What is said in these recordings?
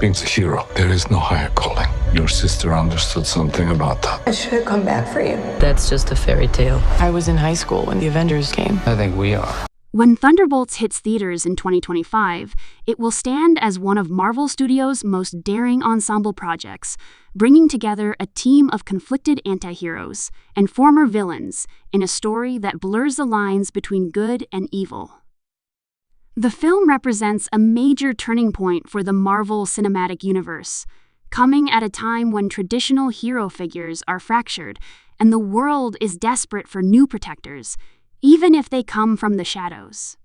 being a hero. There is no higher calling. Your sister understood something about that. I should have come back for you. That's just a fairy tale. I was in high school when the Avengers came. I think we are. When Thunderbolts hits theaters in 2025, it will stand as one of Marvel Studios' most daring ensemble projects, bringing together a team of conflicted anti-heroes and former villains in a story that blurs the lines between good and evil. The film represents a major turning point for the Marvel Cinematic Universe, coming at a time when traditional hero figures are fractured and the world is desperate for new protectors, even if they come from the shadows.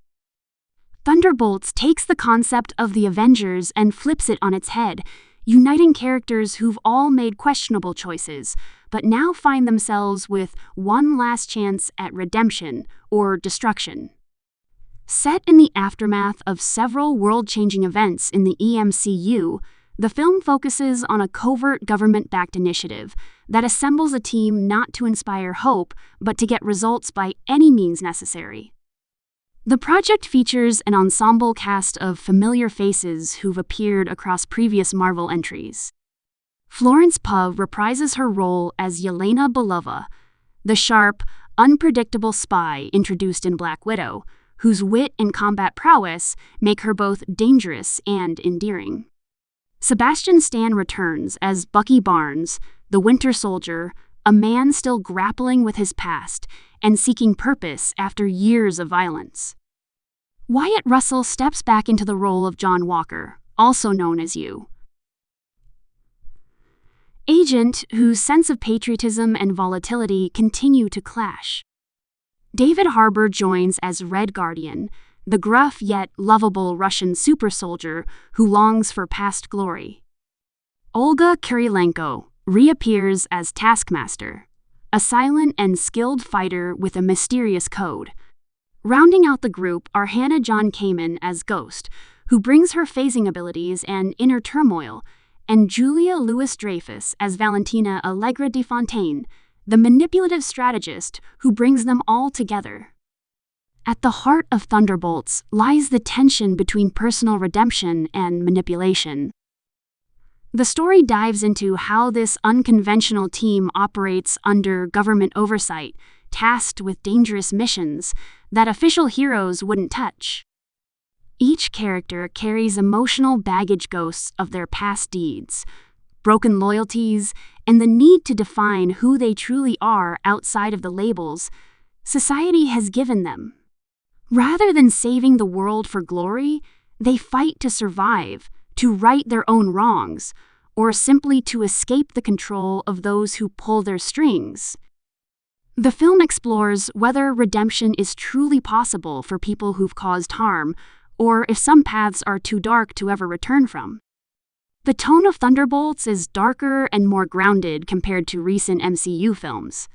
Thunderbolts takes the concept of the Avengers and flips it on its head, uniting characters who've all made questionable choices, but now find themselves with one last chance at redemption or destruction. Set in the aftermath of several world-changing events in the EMCU, the film focuses on a covert government-backed initiative that assembles a team not to inspire hope, but to get results by any means necessary. The project features an ensemble cast of familiar faces who've appeared across previous Marvel entries. Florence Pugh reprises her role as Yelena Belova, the sharp, unpredictable spy introduced in Black Widow, whose wit and combat prowess make her both dangerous and endearing. Sebastian Stan returns as Bucky Barnes, the Winter Soldier, a man still grappling with his past and seeking purpose after years of violence. Wyatt Russell steps back into the role of John Walker, also known as You, agent whose sense of patriotism and volatility continue to clash. David Harbour joins as Red Guardian, the gruff yet lovable Russian super soldier who longs for past glory. Olga Kurylenko reappears as Taskmaster, a silent and skilled fighter with a mysterious code. Rounding out the group are John-Kamen as Ghost, who brings her phasing abilities and inner turmoil, and Julia Louis-Dreyfus as Valentina Allegra de Fontaine, the manipulative strategist who brings them all together. At the heart of Thunderbolts lies the tension between personal redemption and manipulation. The story dives into how this unconventional team operates under government oversight, tasked with dangerous missions that official heroes wouldn't touch. Each character carries emotional baggage ghosts of their past deeds, broken loyalties, and the need to define who they truly are outside of the labels society has given them. Rather than saving the world for glory, they fight to survive, to right their own wrongs, or simply to escape the control of those who pull their strings. The film explores whether redemption is truly possible for people who've caused harm, or if some paths are too dark to ever return from. The tone of Thunderbolts is darker and more grounded compared to recent MCU films.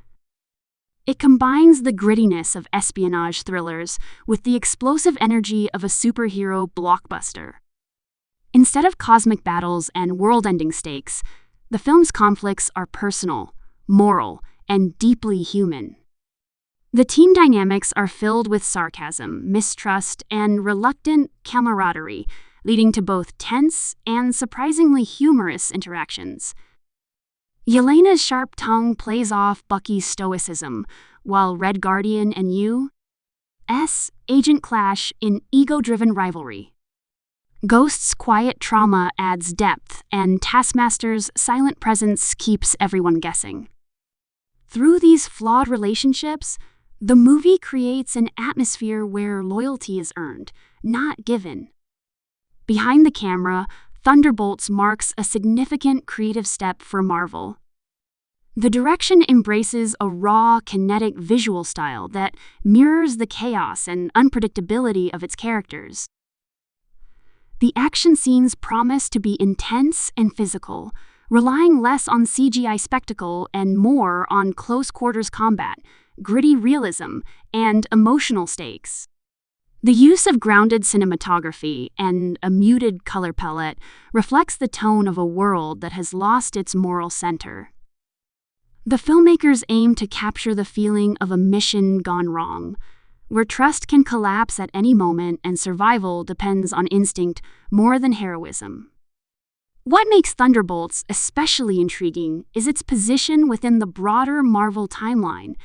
It combines the grittiness of espionage thrillers with the explosive energy of a superhero blockbuster. Instead of cosmic battles and world-ending stakes, the film's conflicts are personal, moral, and deeply human. The team dynamics are filled with sarcasm, mistrust, and reluctant camaraderie, leading to both tense and surprisingly humorous interactions. Yelena's sharp tongue plays off Bucky's stoicism, while Red Guardian and You's agent clash in ego-driven rivalry. Ghost's quiet trauma adds depth, and Taskmaster's silent presence keeps everyone guessing. Through these flawed relationships, the movie creates an atmosphere where loyalty is earned, not given. Behind the camera, Thunderbolts marks a significant creative step for Marvel. The direction embraces a raw, kinetic visual style that mirrors the chaos and unpredictability of its characters. The action scenes promise to be intense and physical, relying less on CGI spectacle and more on close-quarters combat, gritty realism, and emotional stakes. The use of grounded cinematography and a muted color palette reflects the tone of a world that has lost its moral center. The filmmakers aim to capture the feeling of a mission gone wrong, where trust can collapse at any moment and survival depends on instinct more than heroism. What makes Thunderbolts especially intriguing is its position within the broader Marvel timeline.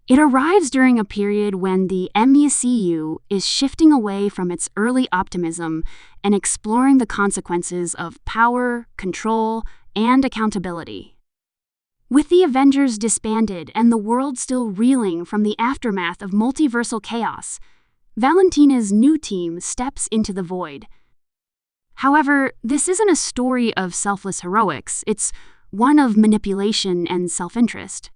It arrives during a period when the MCU is shifting away from its early optimism and exploring the consequences of power, control, and accountability. With the Avengers disbanded and the world still reeling from the aftermath of multiversal chaos, Valentina's new team steps into the void. However, this isn't a story of selfless heroics, it's one of manipulation and self-interest.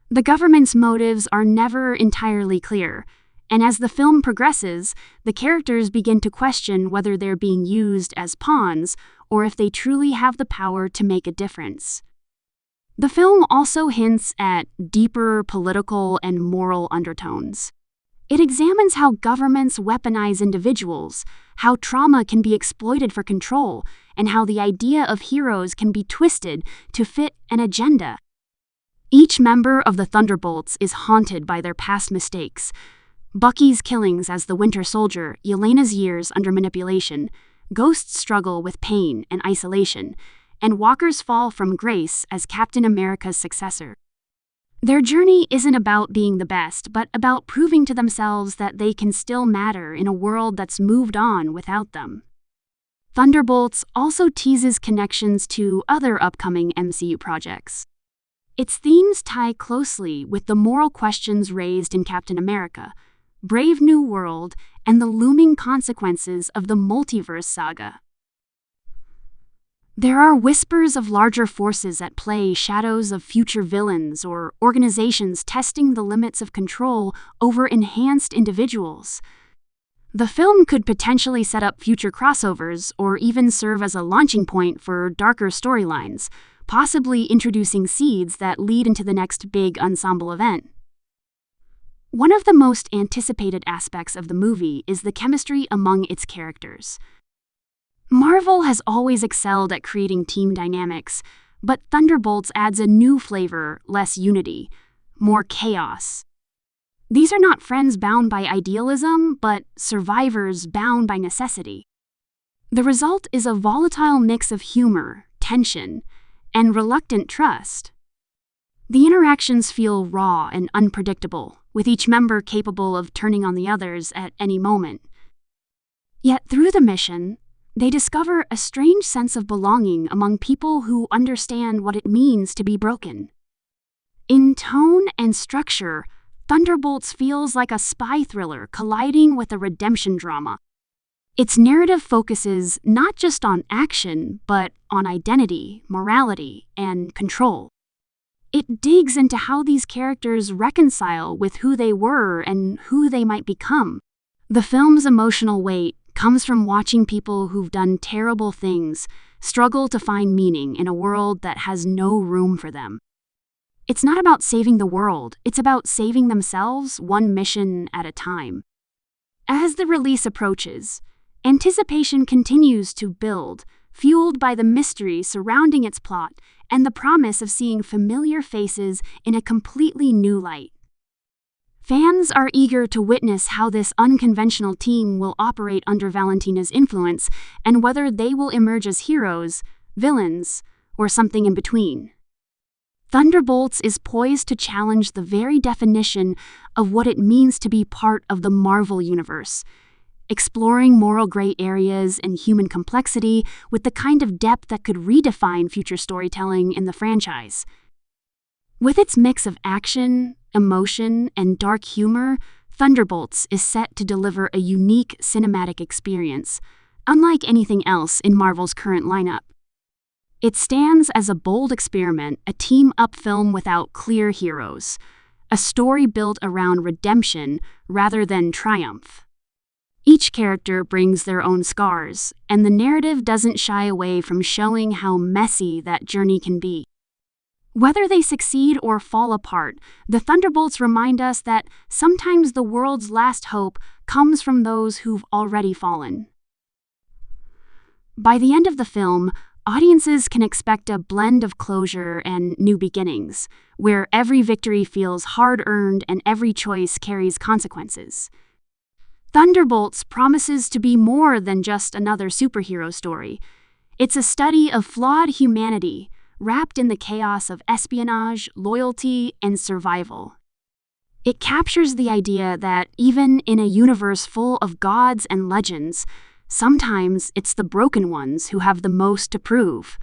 The government's motives are never entirely clear, and as the film progresses, the characters begin to question whether they're being used as pawns or if they truly have the power to make a difference. The film also hints at deeper political and moral undertones. It examines how governments weaponize individuals, how trauma can be exploited for control, and how the idea of heroes can be twisted to fit an agenda. Each member of the Thunderbolts is haunted by their past mistakes. Bucky's killings as the Winter Soldier, Yelena's years under manipulation, Ghost's struggle with pain and isolation, and Walker's fall from grace as Captain America's successor. Their journey isn't about being the best, but about proving to themselves that they can still matter in a world that's moved on without them. Thunderbolts also teases connections to other upcoming MCU projects. Its themes tie closely with the moral questions raised in Captain America, Brave New World, and the looming consequences of the multiverse saga. There are whispers of larger forces at play, shadows of future villains, or organizations testing the limits of control over enhanced individuals. The film could potentially set up future crossovers or even serve as a launching point for darker storylines, possibly introducing seeds that lead into the next big ensemble event. One of the most anticipated aspects of the movie is the chemistry among its characters. Marvel has always excelled at creating team dynamics, but Thunderbolts adds a new flavor, less unity, more chaos. These are not friends bound by idealism, but survivors bound by necessity. The result is a volatile mix of humor, tension, and reluctant trust. The interactions feel raw and unpredictable, with each member capable of turning on the others at any moment. Yet through the mission, they discover a strange sense of belonging among people who understand what it means to be broken. In tone and structure, Thunderbolts feels like a spy thriller colliding with a redemption drama. Its narrative focuses not just on action, but on identity, morality, and control. It digs into how these characters reconcile with who they were and who they might become. The film's emotional weight comes from watching people who've done terrible things struggle to find meaning in a world that has no room for them. It's not about saving the world, it's about saving themselves one mission at a time. As the release approaches, anticipation continues to build, fueled by the mystery surrounding its plot and the promise of seeing familiar faces in a completely new light. Fans are eager to witness how this unconventional team will operate under Valentina's influence and whether they will emerge as heroes, villains, or something in between. Thunderbolts is poised to challenge the very definition of what it means to be part of the Marvel Universe, exploring moral gray areas and human complexity with the kind of depth that could redefine future storytelling in the franchise. With its mix of action, emotion, and dark humor, Thunderbolts is set to deliver a unique cinematic experience, unlike anything else in Marvel's current lineup. It stands as a bold experiment, a team-up film without clear heroes, a story built around redemption rather than triumph. Each character brings their own scars, and the narrative doesn't shy away from showing how messy that journey can be. Whether they succeed or fall apart, the Thunderbolts remind us that sometimes the world's last hope comes from those who've already fallen. By the end of the film, audiences can expect a blend of closure and new beginnings, where every victory feels hard-earned and every choice carries consequences. Thunderbolts promises to be more than just another superhero story. It's a study of flawed humanity, wrapped in the chaos of espionage, loyalty, and survival. It captures the idea that even in a universe full of gods and legends, sometimes it's the broken ones who have the most to prove.